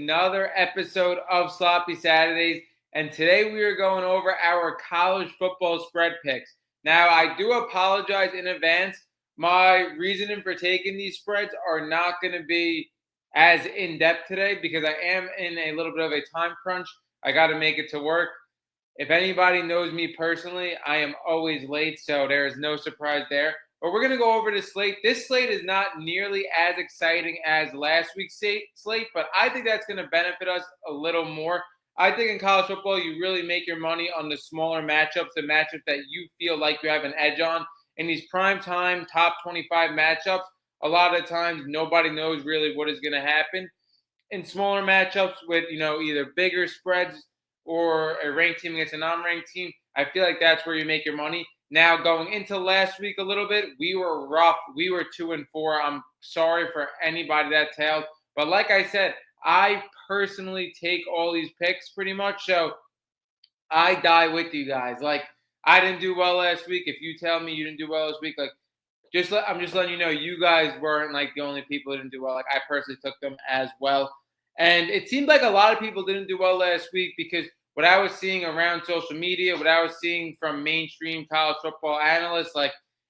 Another episode of Sloppy Saturdays, and today we are going over our college football spread picks. Now, I do apologize in advance. My reasoning for taking these spreads are not going to be as in-depth today because I am in a little bit of a time crunch. I got to make it to work. If anybody knows me personally, I am always late, so there is no surprise there. But we're going to go over the slate. This slate is not nearly as exciting as last week's slate, but I think that's going to benefit us a little more. I think in college football, you really make your money on the smaller matchups, the matchups that you feel like you have an edge on. In these prime time top 25 matchups, a lot of times nobody knows really what is going to happen. In smaller matchups with, either bigger spreads or a ranked team against a non-ranked team, I feel like that's where you make your money. Now, going into last week a little bit, we were rough. We were 2-4. I'm sorry for anybody that tailed. But like I said, I personally take all these picks pretty much. So I die with you guys. Like, I didn't do well last week. If you tell me you didn't do well this week, I'm just letting you know you guys weren't like the only people who didn't do well. Like, I personally took them as well. And it seemed like a lot of people didn't do well last week because what I was seeing around social media, what I was seeing from mainstream college football analysts,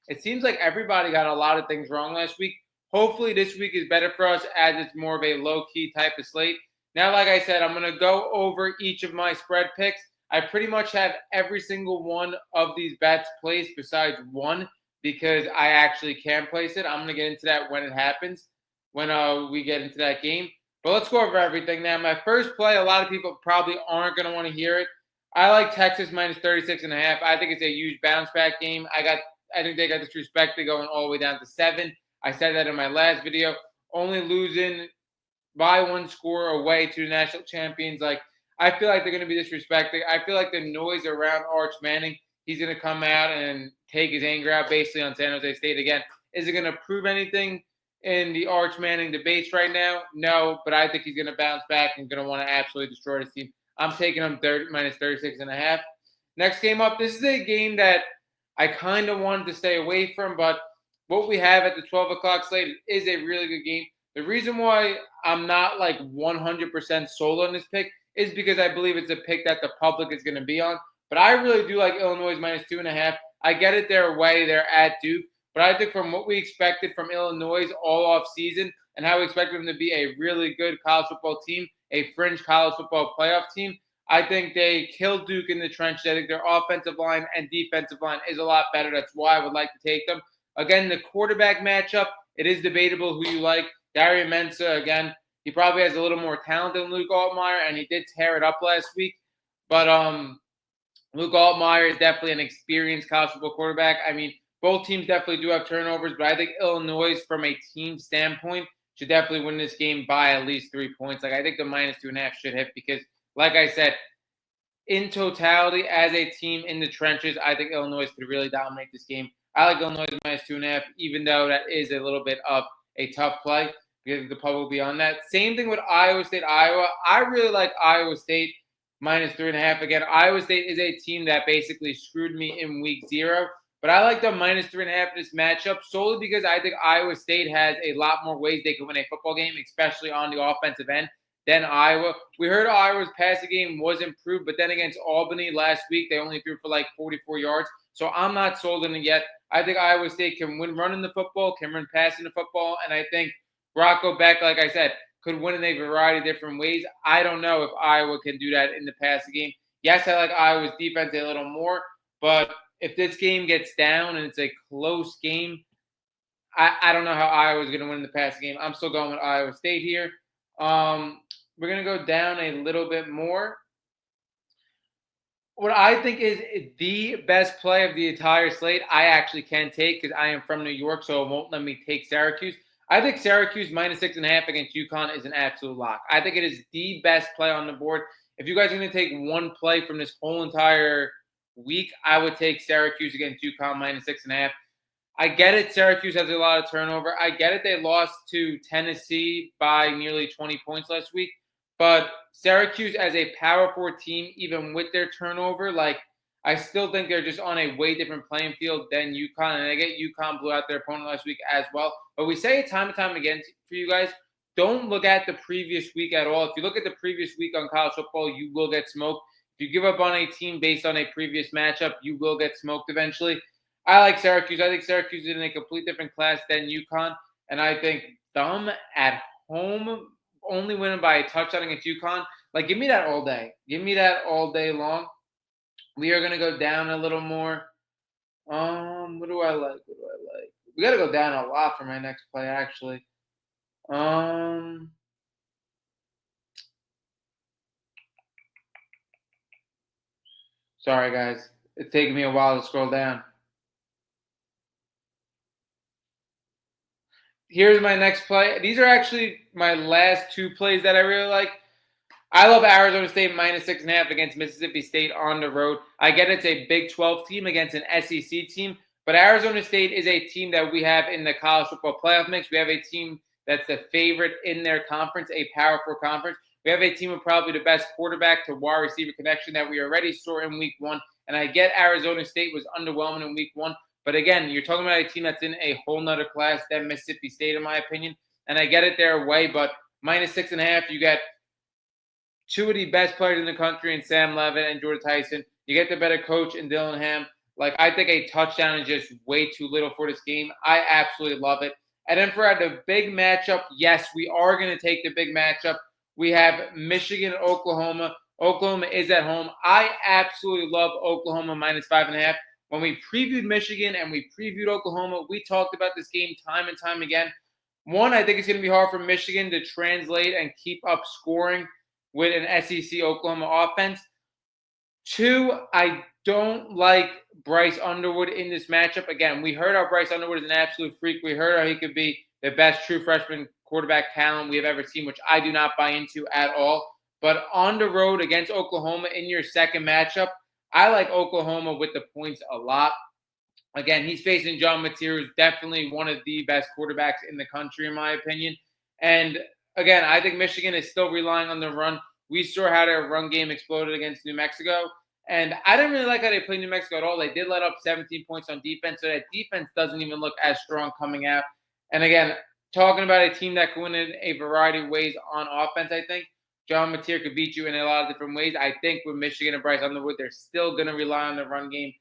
it seems like everybody got a lot of things wrong last week. Hopefully this week is better for us as it's more of a low-key type of slate. Now, like I said, I'm going to go over each of my spread picks. I pretty much have every single one of these bets placed besides one because I actually can place it. I'm going to get into that when it happens, when we get into that game. But let's go over everything now. My first play, a lot of people probably aren't going to want to hear it. I like Texas minus 36.5. I think it's a huge bounce back game. I think they got disrespected going all the way down to 7. I said that in my last video. Only losing by one score away to the national champions. I feel like they're going to be disrespected. I feel like the noise around Arch Manning, he's going to come out and take his anger out basically on San Jose State again. Is it going to prove anything in the Arch Manning debates right now? No, but I think he's going to bounce back and going to want to absolutely destroy this team. I'm taking him minus 36.5. Next game up, this is a game that I kind of wanted to stay away from, but what we have at the 12 o'clock slate is a really good game. The reason why I'm not 100% sold on this pick is because I believe it's a pick that the public is going to be on. But I really do like Illinois minus 2.5. I get it their way. They're at Duke. But I think from what we expected from Illinois all off season and how we expected them to be a really good college football team, a fringe college football playoff team, I think they killed Duke in the trenches. I think their offensive line and defensive line is a lot better. That's why I would like to take them. Again, the quarterback matchup, it is debatable who you like. Darian Mensah, again, he probably has a little more talent than Luke Altmaier, and he did tear it up last week. But Luke Altmaier is definitely an experienced college football quarterback. I mean, both teams definitely do have turnovers, but I think Illinois, from a team standpoint, should definitely win this game by at least 3 points. I think the minus 2.5 should hit because, like I said, in totality, as a team in the trenches, I think Illinois could really dominate this game. I like Illinois minus 2.5, even though that is a little bit of a tough play because the public will be on that. Same thing with Iowa State, Iowa. I really like Iowa State minus 3.5. Again, Iowa State is a team that basically screwed me in week 0. But I like the minus 3.5 in this matchup solely because I think Iowa State has a lot more ways they can win a football game, especially on the offensive end, than Iowa. We heard Iowa's passing game was improved, but then against Albany last week, they only threw for 44 yards. So I'm not sold on it yet. I think Iowa State can win running the football, can run passing the football, and I think Rocco Beck, like I said, could win in a variety of different ways. I don't know if Iowa can do that in the passing game. Yes, I like Iowa's defense a little more, but if this game gets down and it's a close game, I don't know how Iowa's going to win the passing game. I'm still going with Iowa State here. We're going to go down a little bit more. What I think is the best play of the entire slate, I actually can take because I am from New York, so it won't let me take Syracuse. I think Syracuse minus 6.5 against UConn is an absolute lock. I think it is the best play on the board. If you guys are going to take one play from this whole entire week, I would take Syracuse against UConn minus 6.5. I get it. Syracuse has a lot of turnover. I get it. They lost to Tennessee by nearly 20 points last week. But Syracuse as a Power 4 team, even with their turnover, I still think they're just on a way different playing field than UConn. And I get UConn blew out their opponent last week as well. But we say it time and time again for you guys, don't look at the previous week at all. If you look at the previous week on college football, you will get smoked. If you give up on a team based on a previous matchup, you will get smoked eventually. I like Syracuse. I think Syracuse is in a complete different class than UConn. And I think them at home, only winning by a touchdown against UConn, like, give me that all day. Give me that all day long. We are going to go down a little more. What do I like? What do I like? We got to go down a lot for my next play, actually. Sorry, guys. It's taking me a while to scroll down. Here's my next play. These are actually my last two plays that I really like. I love Arizona State minus 6.5 against Mississippi State on the road. I get it's a Big 12 team against an SEC team, but Arizona State is a team that we have in the college football playoff mix. We have a team that's the favorite in their conference, a Power 4 conference. We have a team with probably the best quarterback to wide receiver connection that we already saw in week one. And I get Arizona State was underwhelming in week one. But again, you're talking about a team that's in a whole nother class than Mississippi State, in my opinion. And I get it their way, but minus 6.5, you get two of the best players in the country in Sam Levitt and Jordan Tyson. You get the better coach in Dylan Ham. Like, I think a touchdown is just way too little for this game. I absolutely love it. And then for the big matchup, yes, we are going to take the big matchup. We have Michigan and Oklahoma. Oklahoma is at home. I absolutely love Oklahoma minus 5.5. When we previewed Michigan and we previewed Oklahoma, we talked about this game time and time again. One, I think it's going to be hard for Michigan to translate and keep up scoring with an SEC Oklahoma offense. Two, I don't like Bryce Underwood in this matchup. Again, we heard how Bryce Underwood is an absolute freak. We heard how he could be the best true freshman quarterback talent we have ever seen, which I do not buy into at all. But on the road against Oklahoma in your second matchup, I like Oklahoma with the points a lot. Again, he's facing John Mateer, who's definitely one of the best quarterbacks in the country, in my opinion. And again, I think Michigan is still relying on the run. We saw how their run game exploded against New Mexico. And I didn't really like how they played New Mexico at all. They did let up 17 points on defense, so that defense doesn't even look as strong coming out. And again, talking about a team that can win in a variety of ways on offense, I think John Mateer could beat you in a lot of different ways. I think with Michigan and Bryce Underwood, they're still going to rely on the run game.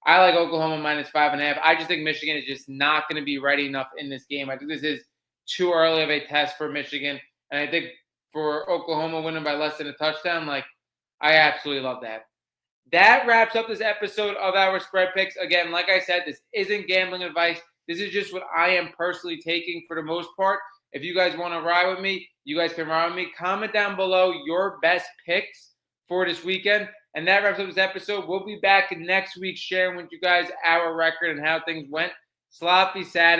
I like Oklahoma minus 5.5. I just think Michigan is just not going to be ready enough in this game. I think this is too early of a test for Michigan. And I think for Oklahoma winning by less than a touchdown, like, I absolutely love that. That wraps up this episode of our spread picks. Again, like I said, this isn't gambling advice. This is just what I am personally taking for the most part. If you guys want to ride with me, you guys can ride with me. Comment down below your best picks for this weekend. And that wraps up this episode. We'll be back next week sharing with you guys our record and how things went. Sloppy Saturday.